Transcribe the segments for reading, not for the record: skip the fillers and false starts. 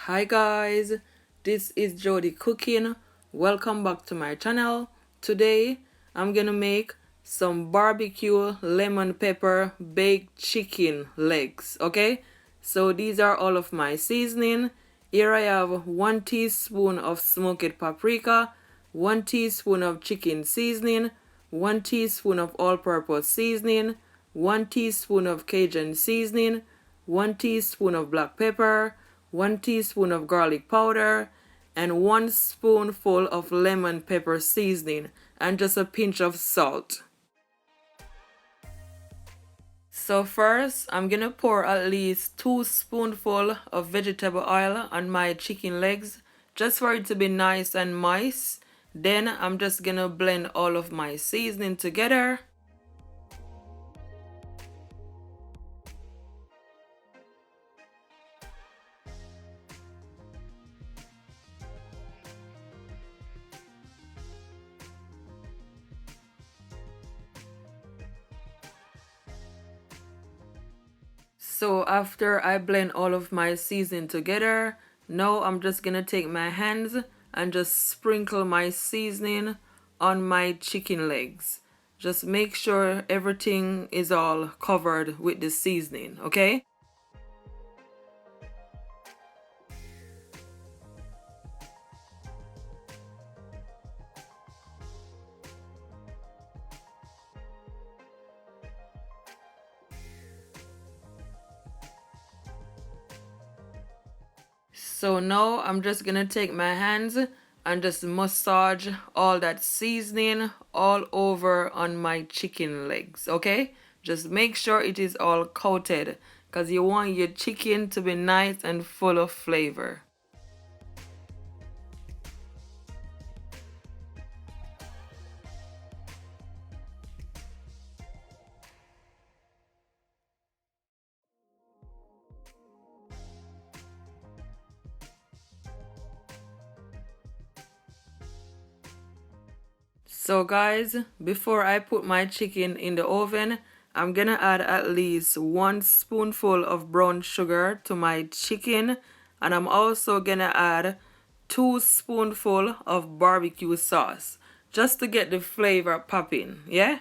Hi guys, this is Jody cooking. Welcome back to my channel. Today I'm gonna make some barbecue lemon pepper baked chicken legs. Okay, so these are all of my seasoning. Here I have 1 teaspoon of smoked paprika, 1 teaspoon of chicken seasoning, 1 teaspoon of all-purpose seasoning, 1 teaspoon of Cajun seasoning, 1 teaspoon of black pepper, 1 teaspoon of garlic powder, and 1 spoonful of lemon pepper seasoning, and just a pinch of salt. So first, I'm gonna pour at least 2 spoonfuls of vegetable oil on my chicken legs, just for it to be nice and moist. Then I'm just gonna blend all of my seasoning together. So after I blend all of my seasoning together, now I'm just gonna take my hands and just sprinkle my seasoning on my chicken legs. Just make sure everything is all covered with the seasoning, okay? So now I'm just gonna take my hands and just massage all that seasoning all over on my chicken legs, okay? Just make sure it is all coated because you want your chicken to be nice and full of flavor. So guys, before I put my chicken in the oven, I'm gonna add at least 1 spoonful of brown sugar to my chicken, and I'm also gonna add 2 spoonful of barbecue sauce just to get the flavor popping, yeah?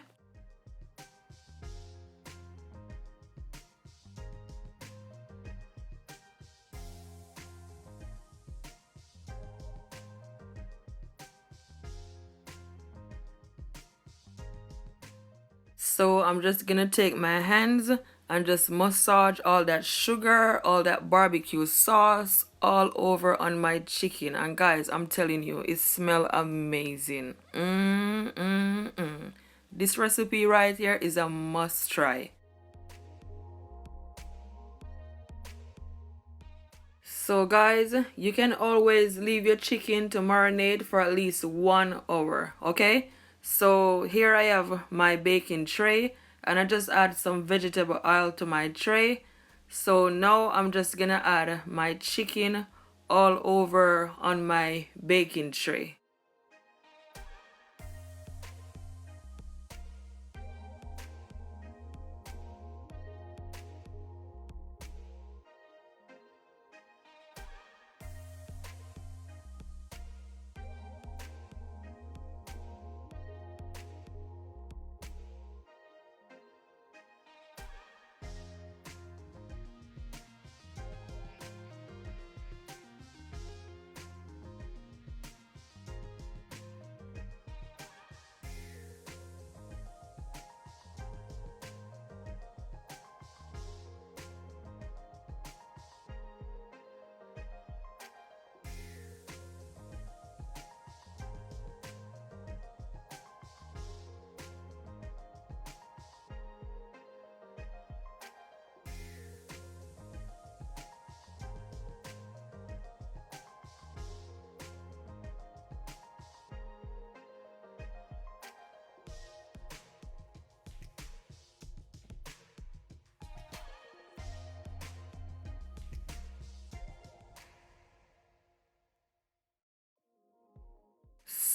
So I'm just gonna take my hands and just massage all that sugar, all that barbecue sauce all over on my chicken. And guys, I'm telling you, it smells amazing. This recipe right here is a must try. So guys, you can always leave your chicken to marinate for at least 1 hour, okay? So here I have my baking tray, and I just add some vegetable oil to my tray. So now I'm just gonna add my chicken all over on my baking tray.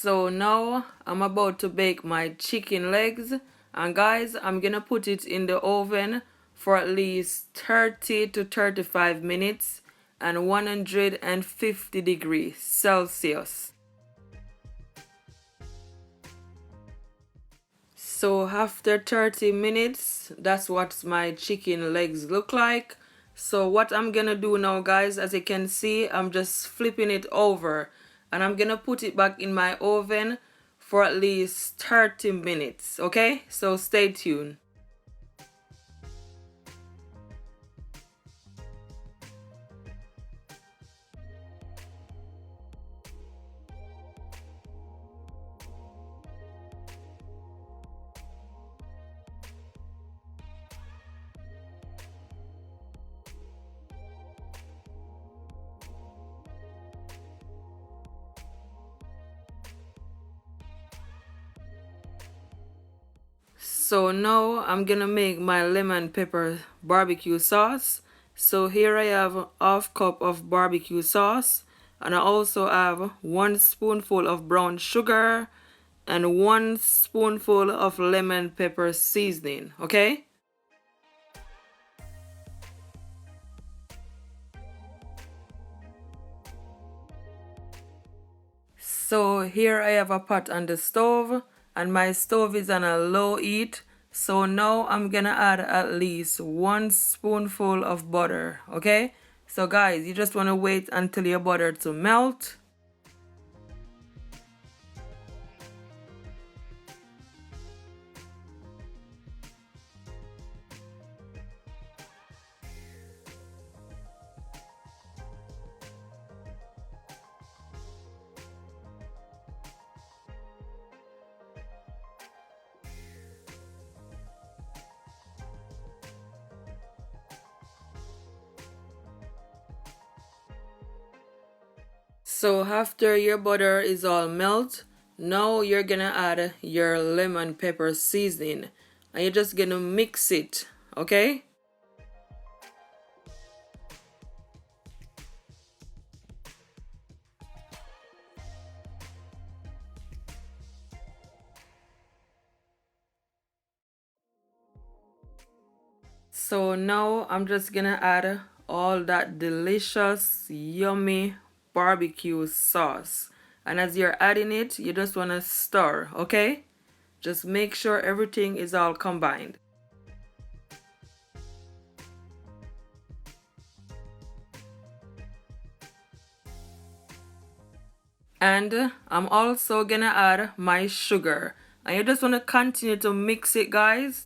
So now I'm about to bake my chicken legs, and guys, I'm gonna put it in the oven for at least 30 to 35 minutes, and 150 degrees Celsius. So after 30 minutes, that's what my chicken legs look like. So what I'm gonna do now, guys, as you can see, I'm just flipping it over and I'm gonna put it back in my oven for at least 30 minutes, okay? So stay tuned. So now I'm gonna make my lemon pepper barbecue sauce. So here I have half cup of barbecue sauce, and I also have 1 spoonful of brown sugar and 1 spoonful of lemon pepper seasoning, okay? So here I have a pot on the stove and my stove is on a low heat. So now I'm gonna add at least 1 spoonful of butter, okay? So guys, you just wanna wait until your butter to melt. So after your butter is all melt, now you're gonna add your lemon pepper seasoning and you're just gonna mix it, okay? So now I'm just gonna add all that delicious, yummy barbecue sauce. And as you're adding it, you just wanna stir, okay? Just make sure everything is all combined. And I'm also gonna add my sugar. And you just wanna continue to mix it, guys.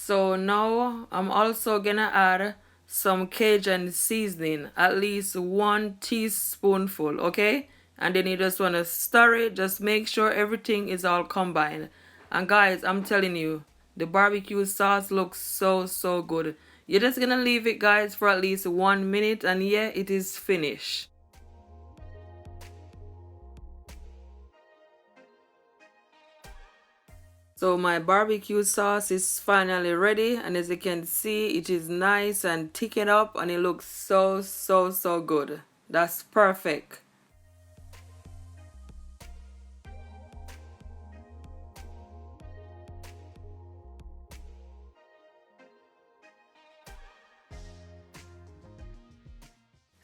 So now I'm also gonna add some Cajun seasoning, at least 1 teaspoonful, okay? And then you just wanna stir it, just make sure everything is all combined. And guys, I'm telling you, the barbecue sauce looks so good. You're just gonna leave it, guys, for at least 1 minute and yeah, it is finished. So my barbecue sauce is finally ready and as you can see it is nice and thickened up and it looks so good. That's perfect.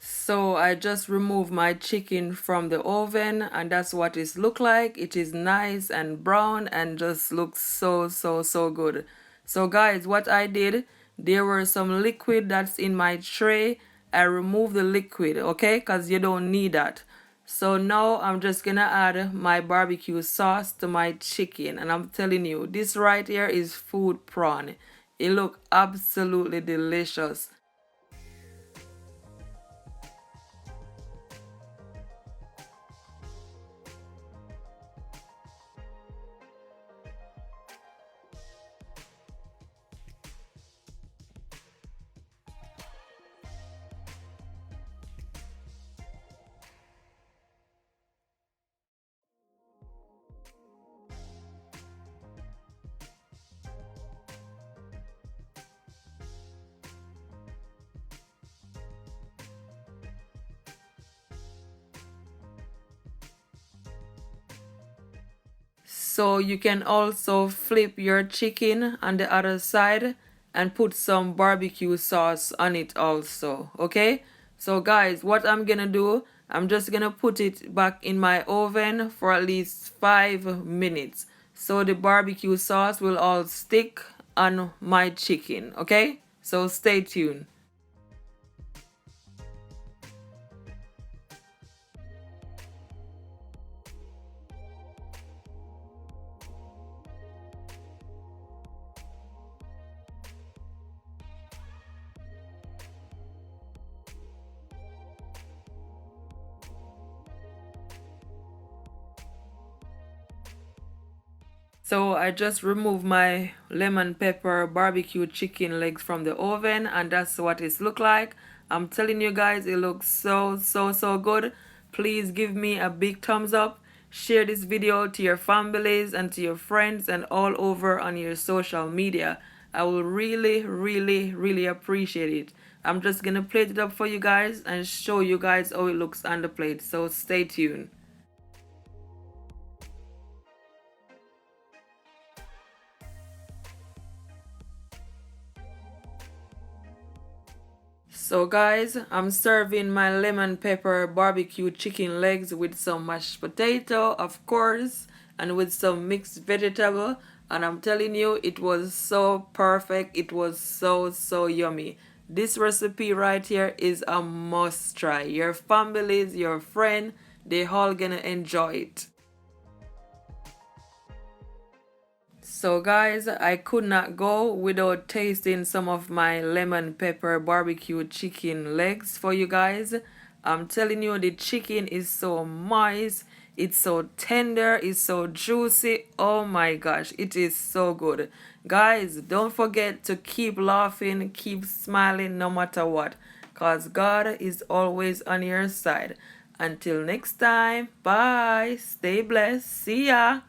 So I just removed my chicken from the oven and that's what it looks like. It is nice and brown and just looks so good. So guys, what I did, there were some liquid that's in my tray. I removed the liquid, okay, because you don't need that. So now I'm just gonna add my barbecue sauce to my chicken and I'm telling you, this right here is food prawn. It looks absolutely delicious. So you can also flip your chicken on the other side and put some barbecue sauce on it also, okay? So guys, what I'm gonna do, I'm just gonna put it back in my oven for at least 5 minutes so the barbecue sauce will all stick on my chicken, okay? So stay tuned. So I just removed my lemon pepper barbecue chicken legs from the oven, and that's what it look like. I'm telling you guys, it looks so good. Please give me a big thumbs up. Share this video to your families and to your friends and all over on your social media. I will really appreciate it. I'm just gonna plate it up for you guys and show you guys how it looks on the plate. So stay tuned. So guys, I'm serving my lemon pepper barbecue chicken legs with some mashed potato, of course, and with some mixed vegetable. And I'm telling you, it was so perfect. It was so yummy. This recipe right here is a must try. Your families, your friend, they all gonna enjoy it. So guys, I could not go without tasting some of my lemon pepper barbecue chicken legs for you guys. I'm telling you, the chicken is so moist, it's so tender, it's so juicy. Oh my gosh, it is so good. Guys, don't forget to keep laughing, keep smiling no matter what, cause God is always on your side. Until next time, bye, stay blessed, see ya.